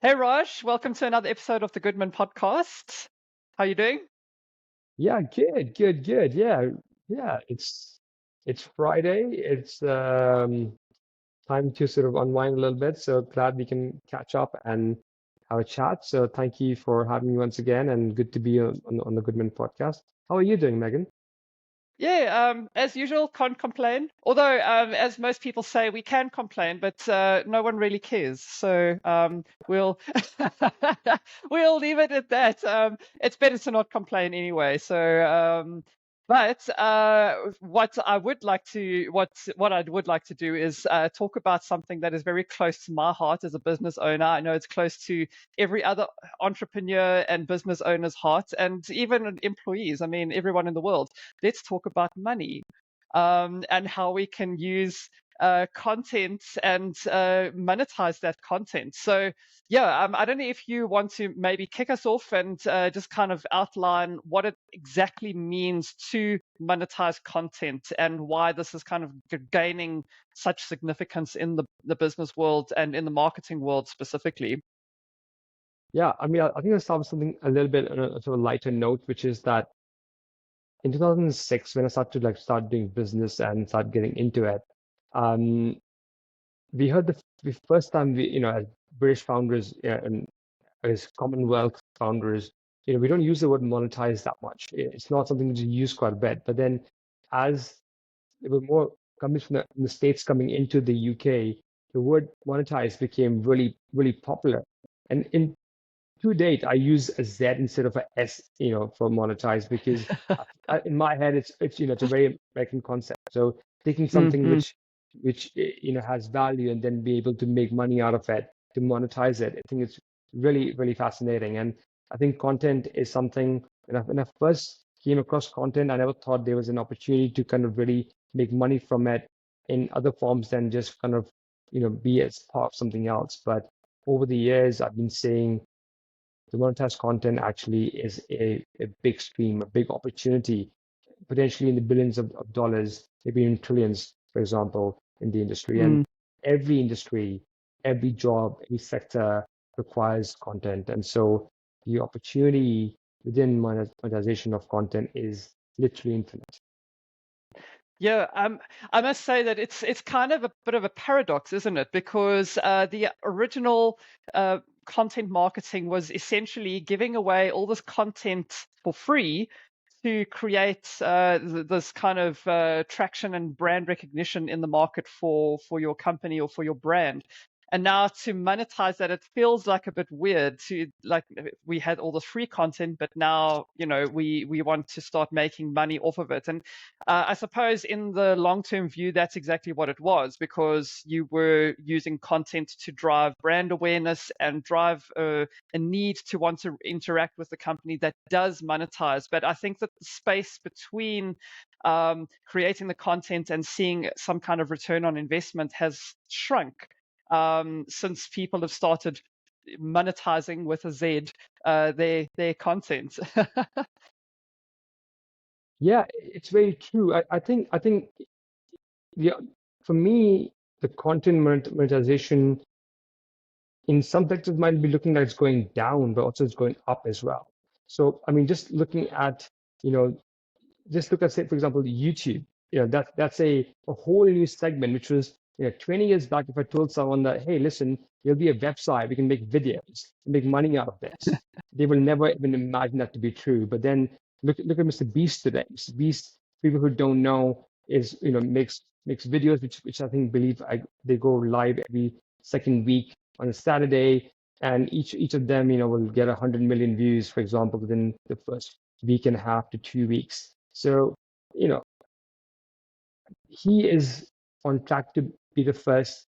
Hey Raj, welcome to another episode of the Goodman Podcasts. How you doing? Yeah, good. Yeah. It's Friday. It's time to sort of unwind a little bit. So glad we can catch up and have a chat. So thank you for having me once again, and good to be on the Goodman podcast. How are you doing, Megan? Yeah, as usual, can't complain. Although, as most people say, we can complain, but no one really cares. So we'll we'll leave it at that. It's better to not complain anyway. But what I would like to do is talk about something that is very close to my heart as a business owner. I know it's close to every other entrepreneur and business owner's heart, and even employees. I mean, everyone in the world. Let's talk about money and how we can use content and monetize that content. So, yeah, I don't know if you want to maybe kick us off and just kind of outline what it exactly means to monetize content and why this is kind of gaining such significance in the business world and in the marketing world specifically. Yeah, I mean, I think I'll start with something a little bit on a sort of lighter note, which is that in 2006, when I started to start doing business and start getting into it, um, we heard the first time as British founders and as Commonwealth founders, we don't use the word monetize that much. It's not something that you use quite a bit. But then as there were more companies from the States coming into the UK, the word monetize became really, really popular. And to date, I use a Z instead of a S, for monetize because in my head, it's a very American concept. So taking something Mm-hmm. which has value and then be able to make money out of it to monetize it. I think it's really, really fascinating. And I think content is something when I first came across content, I never thought there was an opportunity to kind of really make money from it in other forms than just kind of, be as part of something else. But over the years, I've been seeing the monetized content actually is a big stream, a big opportunity, potentially in the billions of dollars, maybe in trillions, for example, in the industry. And every industry, every job, every sector requires content. And so the opportunity within monetization of content is literally infinite. Yeah, I must say that it's kind of a bit of a paradox, isn't it? Because the original content marketing was essentially giving away all this content for free to create this kind of traction and brand recognition in the market for your company or for your brand. And now to monetize that, it feels like a bit weird to like we had all this free content, but now, we want to start making money off of it. And I suppose in the long-term view, that's exactly what it was, because you were using content to drive brand awareness and drive a need to want to interact with the company that does monetize. But I think that the space between creating the content and seeing some kind of return on investment has shrunk since people have started monetizing with a Z their content. Yeah, it's very true. I think the, for me, the content monetization in some sectors might be looking like it's going down, but also it's going up as well. So, I mean, just looking at, you know, just look at, say, for example, YouTube. That's a whole new segment, which was, 20 years back, if I told someone that, hey, listen, there'll be a website, we can make videos, make money out of this, they will never even imagine that to be true. But then look at Mr. Beast today. Mr. Beast, people who don't know, is makes videos which I think believe they go live every second week on a Saturday, and each of them will get 100 million views, for example, within the first week and a half to 2 weeks. So, you know, he is on track to be the first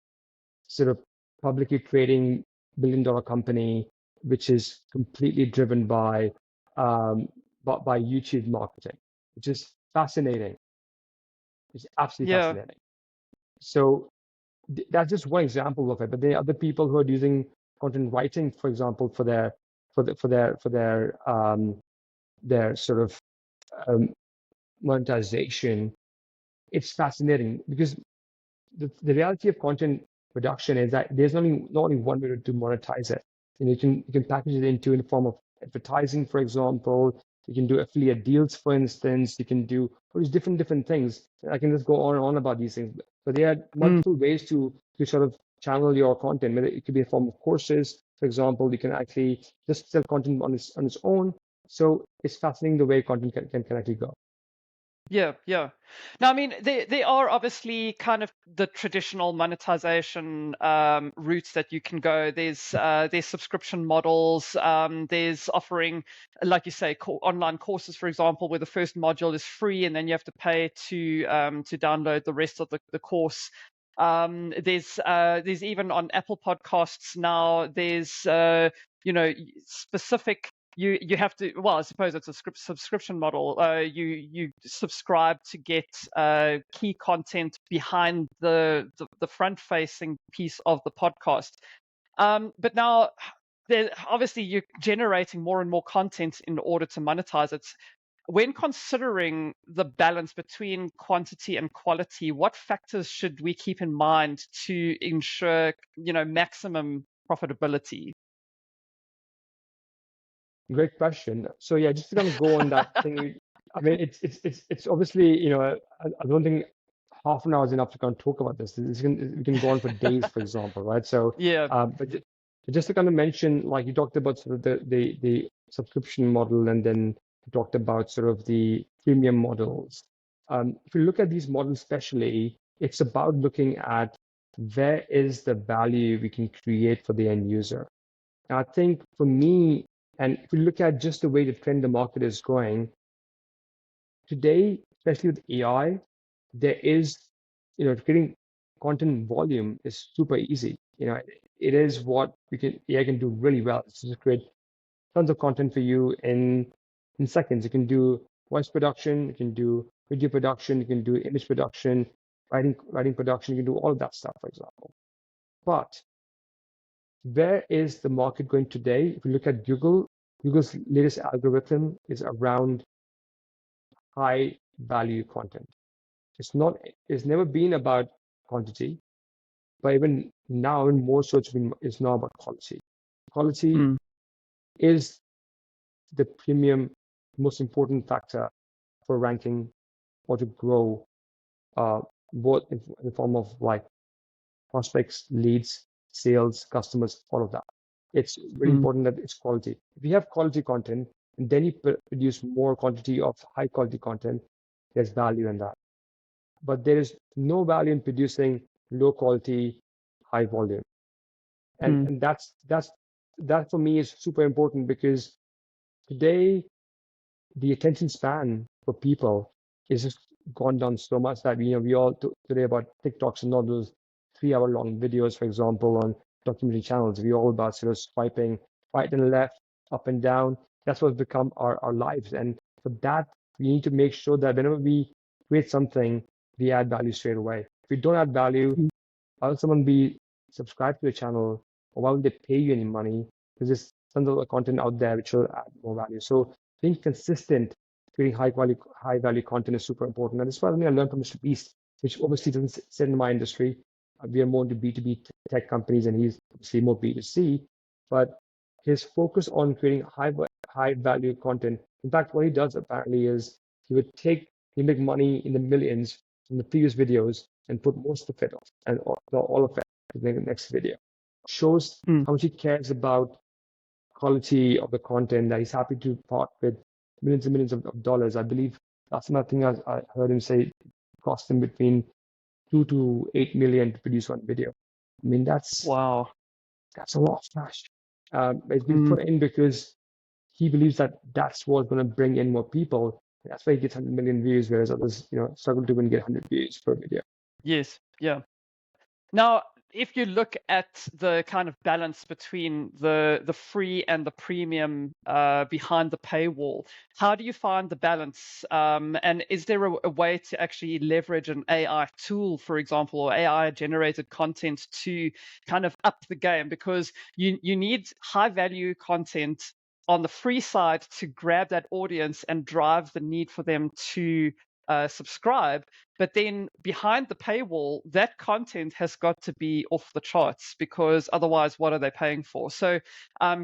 sort of publicly trading billion-dollar company, which is completely driven um, by YouTube marketing, which is fascinating. It's absolutely Yeah. fascinating. So that's just one example of it. But there are other people who are using content writing, for example, for their sort of um, monetization. It's fascinating because the reality of content production is that there's not only one way to monetize it. You can package it into in the form of advertising, for example. You can do affiliate deals, for instance. You can do all these different things. I can just go on and on about these things. But there are Mm. multiple ways to sort of channel your content. Whether it could be in the form of courses, for example. You can actually just sell content on its own. So it's fascinating the way content can actually go. Yeah, yeah. Now, I mean, there are obviously kind of the traditional monetization routes that you can go. There's subscription models. There's offering, like you say, online courses, for example, where the first module is free and then you have to pay to download the rest of the course. There's even on Apple Podcasts now. There's specific you have to, well, I suppose it's a subscription model. You subscribe to get key content behind the front facing piece of the podcast. But now obviously you're generating more and more content in order to monetize it. When considering the balance between quantity and quality, what factors should we keep in mind to ensure maximum profitability? Great question. So yeah, just to kind of go on that thing. I mean, it's obviously, I don't think half an hour is enough to kind of talk about this. We can go on for days, for example, right? So, Yeah. but just to kind of mention, like you talked about sort of the subscription model, and then you talked about sort of the premium models. If you look at these models, especially, it's about looking at where is the value we can create for the end user. And I think for me, and if you look at just the way the trend the market is going today, especially with AI, there is, creating content volume is super easy. It is what AI can do really well. It's just create tons of content for you in seconds. You can do voice production, you can do video production, you can do image production, writing production, you can do all of that stuff, for example. But where is the market going today? If you look at Google's latest algorithm is around high value content. It's never been about quantity, but even now, and more so, it's now about quality. Quality Mm, is the premium, most important factor for ranking or to grow, uh, both in the form of like prospects, leads, sales, customers, all of that. It's really mm, important that it's quality. If you have quality content and then you produce more quantity of high quality content, there's value in that. But there is no value in producing low quality, high volume. And mm, and that for me is super important because today the attention span for people is just gone down so much that we all today about TikToks and all those 3 hour long videos, for example, on documentary channels. We all about sort of swiping right and left, up and down. That's what's become our lives. And for that, we need to make sure that whenever we create something, we add value straight away. If we don't add value, mm, why would someone be subscribed to your channel, or why would they pay you any money? Because there's tons of content out there which will add more value. So being consistent, creating high quality, high value content is super important. And this is what I learned from Mr. Beast, which obviously doesn't sit in my industry. We are more into B2B tech companies, and he's obviously more B2C. But his focus on creating high value content. In fact, what he does apparently is he make money in the millions from the previous videos and put most of it off and all of it in the next video. Shows mm. how much he cares about quality of the content, that he's happy to part with millions and millions of dollars. I believe that's another thing I heard him say, it cost him between 2 to 8 million to produce one video. I mean, Wow. that's a lot of cash. It's been Mm, put in because he believes that that's what's going to bring in more people. That's why he gets 100 million views, whereas others, struggle to even get 100 views per video. yes. Yeah. Now, if you look at the kind of balance between the free and the premium behind the paywall, how do you find the balance? And is there a way to actually leverage an AI tool, for example, or AI generated content to kind of up the game? Because you need high value content on the free side to grab that audience and drive the need for them to subscribe, but then behind the paywall, that content has got to be off the charts, because otherwise, what are they paying for? So,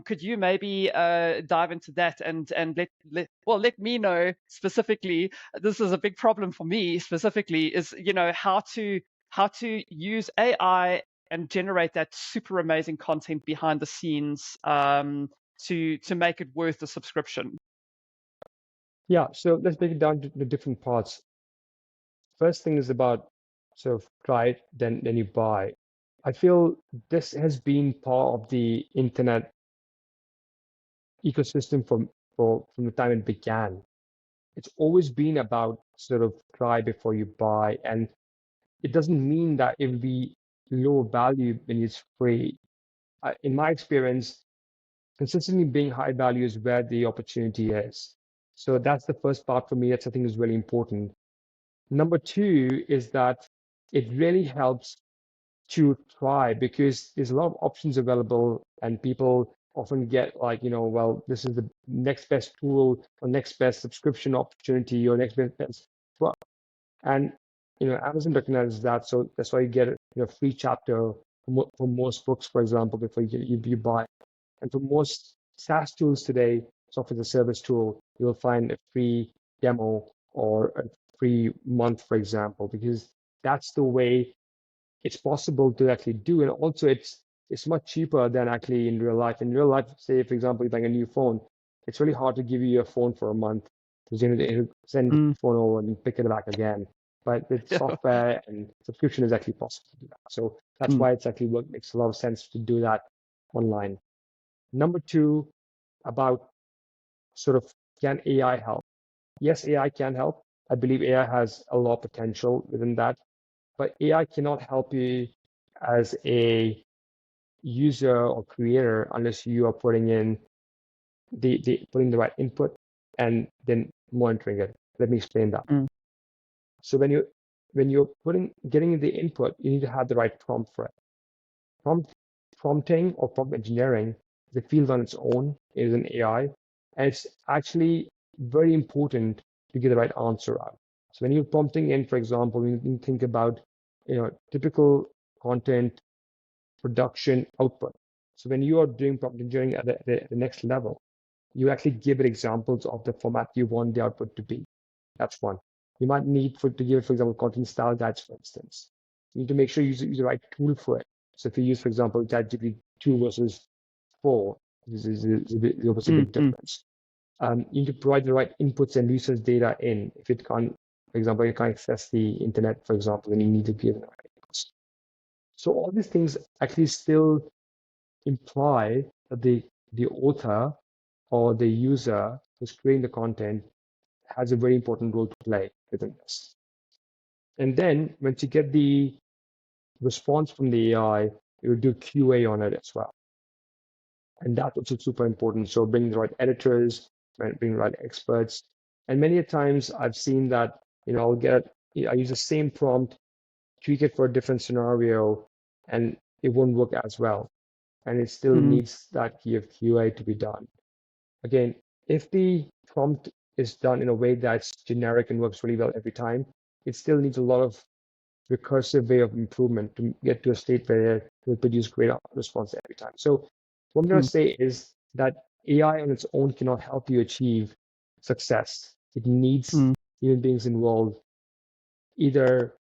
could you maybe dive into that and let me know specifically? This is a big problem for me specifically. Is how to use AI and generate that super amazing content behind the scenes, to make it worth the subscription. Yeah, so let's break it down to the different parts. First thing is about sort of try it, then you buy. I feel this has been part of the internet ecosystem from the time it began. It's always been about sort of try before you buy, and it doesn't mean that it will be low value when it's free. In my experience, consistently being high value is where the opportunity is. So that's the first part for me. That's I think is really important. Number two is that it really helps to try because there's a lot of options available and people often get like, well, this is the next best tool or next best subscription opportunity or next best. Well, and Amazon recognizes that, so that's why you get a free chapter for most books, for example, before you buy. And for most SaaS tools today, software as a service tool, you will find a free demo or a free month, for example, because that's the way it's possible to actually do. And also it's much cheaper than actually in real life. In real life, say, for example, you're buying a new phone, it's really hard to give you a phone for a month because you need to send the Mm. phone over and pick it back again. But with Yeah. software and subscription, is actually possible to do that. So that's Mm. why it's actually makes a lot of sense to do that online. Number two, about sort of can AI help? Yes, AI can help. I believe AI has a lot of potential within that, but AI cannot help you as a user or creator unless you are putting in putting the right input and then monitoring it. Let me explain that. Mm. So when you're getting the input, you need to have the right prompt for it. Prompting or prompt engineering is a field on its own. It is an AI, and it's actually very important to get the right answer out. So when you're prompting in, for example, you can think about typical content production output. So when you are doing prompt engineering at the next level, you actually give it examples of the format you want the output to be. That's one. You might need to give, for example, content style guides, for instance. You need to make sure you use the right tool for it. So if you use, for example, ChatGPT 2 versus 4, there's obviously a Mm. big Mm. difference. You need to provide the right inputs and research data in. If it can't, for example, you can't access the internet, for example, then you need to give the right inputs. So all these things actually still imply that the author or the user who's creating the content has a very important role to play within this. And then once you get the response from the AI, you do QA on it as well. And that's also super important. So bring the right editors, bring the right experts. And many a times I've seen that, I use the same prompt, tweak it for a different scenario, and it won't work as well. And it still Mm. needs that key of QA to be done. Again, if the prompt is done in a way that's generic and works really well every time, it still needs a lot of recursive way of improvement to get to a state where it will produce great response every time. So what I'm going to Mm. say is that AI on its own cannot help you achieve success. It needs Mm. human beings involved, either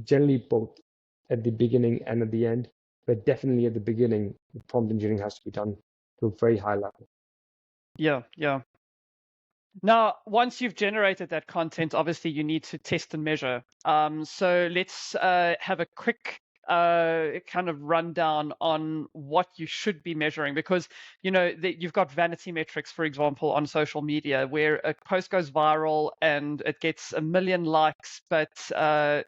generally both at the beginning and at the end, but definitely at the beginning, the prompt engineering has to be done to a very high level. Yeah. Yeah. Now, once you've generated that content, obviously you need to test and measure. So let's have a quick kind of rundown on what you should be measuring, because you've got vanity metrics, for example, on social media, where a post goes viral and it gets 1 million likes, but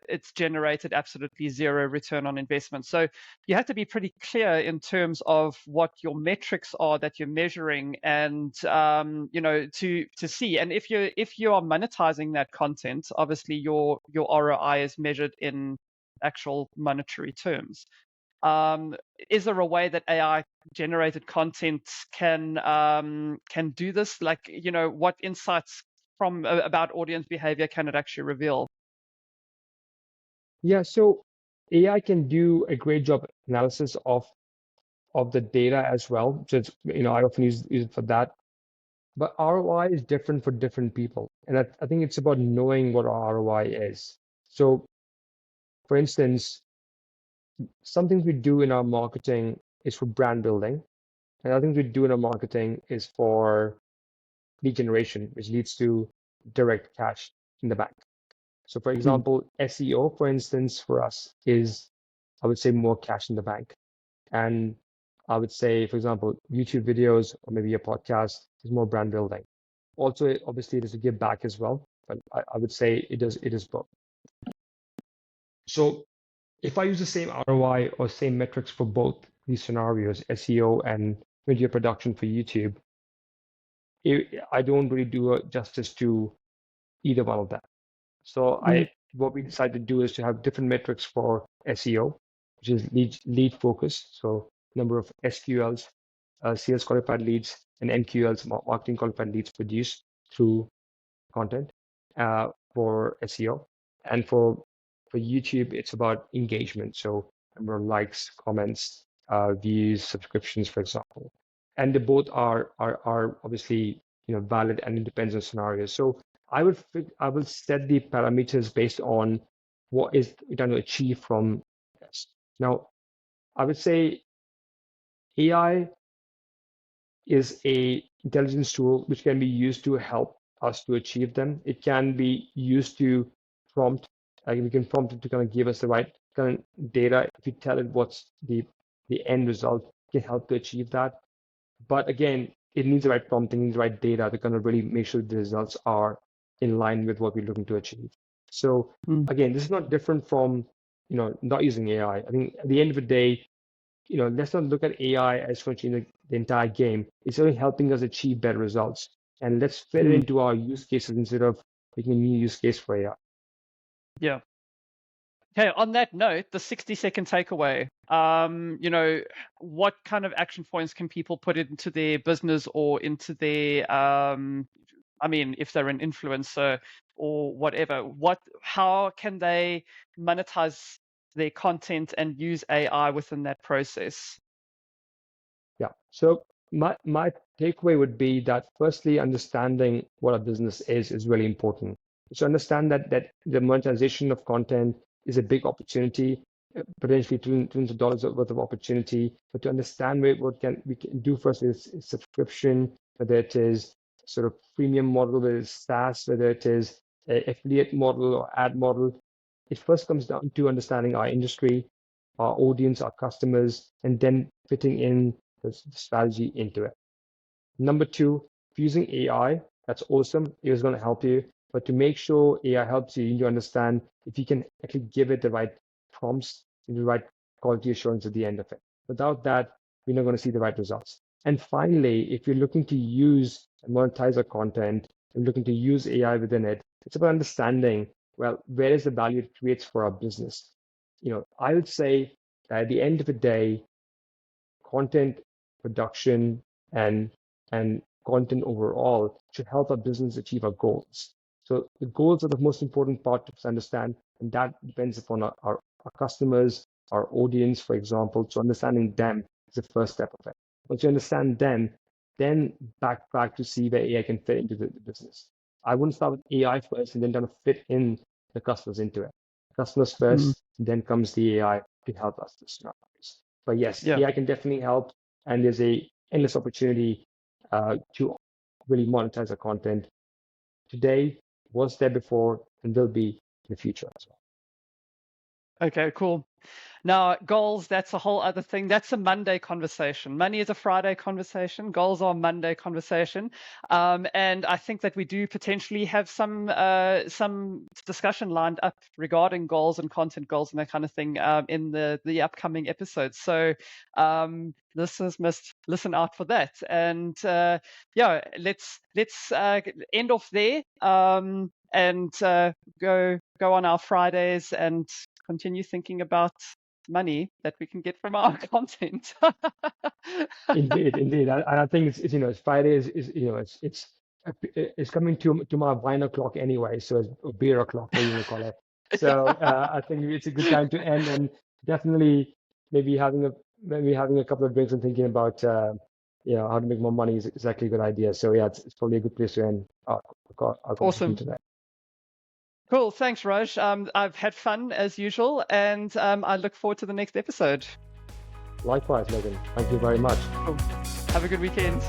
it's generated absolutely zero return on investment. So you have to be pretty clear in terms of what your metrics are that you're measuring, and to see. And if you are monetizing that content, obviously your ROI is measured in actual monetary terms. Um, is there a way that AI generated content can do this? Like, what insights from about audience behavior can it actually reveal? Yeah, so AI can do a great job analysis of the data as well. So it's, I often use it for that. But ROI is different for different people. And I think it's about knowing what ROI is. So for instance, some things we do in our marketing is for brand building. And other things we do in our marketing is for lead generation, which leads to direct cash in the bank. So for Mm. example, SEO, for instance, for us is, I would say, more cash in the bank. And I would say, for example, YouTube videos or maybe a podcast is more brand building. Also, obviously, it is to give back as well, but I would say it is both. So if I use the same ROI or same metrics for both these scenarios, SEO and video production for YouTube, I don't really do justice to either one of them. So Mm. what we decided to do is to have different metrics for SEO, which is lead focus. So number of SQLs, sales qualified leads, and MQLs, marketing qualified leads produced through content for SEO. And for YouTube, it's about engagement. So number of likes, comments, views, subscriptions, for example. And they both are obviously valid, and it depends on scenarios. So I will set the parameters based on what is we trying to achieve from this. Now, I would say AI is a intelligence tool which can be used to help us to achieve them. It can be used to prompt, like we can prompt it to kind of give us the right kind of data. If you tell it what's the end result, it can help to achieve that. But again, it needs the right prompting, needs the right data to kind of really make sure the results are in line with what we're looking to achieve. So Mm. again, this is not different from not using AI. I think at the end of the day, let's not look at AI as functioning the entire game. It's only helping us achieve better results. And let's fit it Mm. into our use cases instead of making a new use case for AI. Yeah. Okay, on that note, the 60-second takeaway, what kind of action points can people put into their business or into their, I mean, if they're an influencer or whatever, how can they monetize their content and use AI within that process? Yeah. So my takeaway would be that firstly, understanding what a business is really important. So understand that the monetization of content is a big opportunity, potentially trillions of dollars worth of opportunity. But to understand what we can do first is subscription, whether it is sort of premium model, whether it's SaaS, whether it is a affiliate model or ad model. It first comes down to understanding our industry, our audience, our customers, and then fitting in the strategy into it. Number two, if using AI, that's awesome. It is going to help you. But to make sure AI helps you, you need to understand if you can actually give it the right prompts and the right quality assurance at the end of it. Without that, we're not going to see the right results. And finally, if you're looking to use and monetize our content and looking to use AI within it, it's about understanding, well, where is the value it creates for our business? I would say that at the end of the day, content production and and content overall should help our business achieve our goals. So the goals are the most important part to understand, and that depends upon our customers, our audience, for example. So understanding them is the first step of it. Once you understand them, then back to see where AI can fit into the business. I wouldn't start with AI first and then trying to fit in the customers into it. Customers Mm. first, then comes the AI to help us to scenarios. But yes, Yeah. AI can definitely help, and there's a endless opportunity to really monetize our content today, was there before, and will be in the future as well. Okay, cool. Now, goals, that's a whole other thing. That's a Monday conversation. Money is a Friday conversation. Goals are a Monday conversation. And I think that we do potentially have some discussion lined up regarding goals and content goals and that kind of thing in the upcoming episodes. So listeners must listen out for that. And yeah, let's end off there and go on our Fridays and continue thinking about money that we can get from our content. Indeed, indeed. I think it's Friday is it's coming to my wine o'clock anyway, so it's a beer o'clock, what you want to call it. So I think it's a good time to end, and definitely maybe having a couple of drinks and thinking about how to make more money is exactly a good idea. So yeah, it's probably a good place to end our conversation Awesome. tonight. Cool. Thanks, Raj. I've had fun as usual, and I look forward to the next episode. Likewise, Megan. Thank you very much. Cool. Have a good weekend.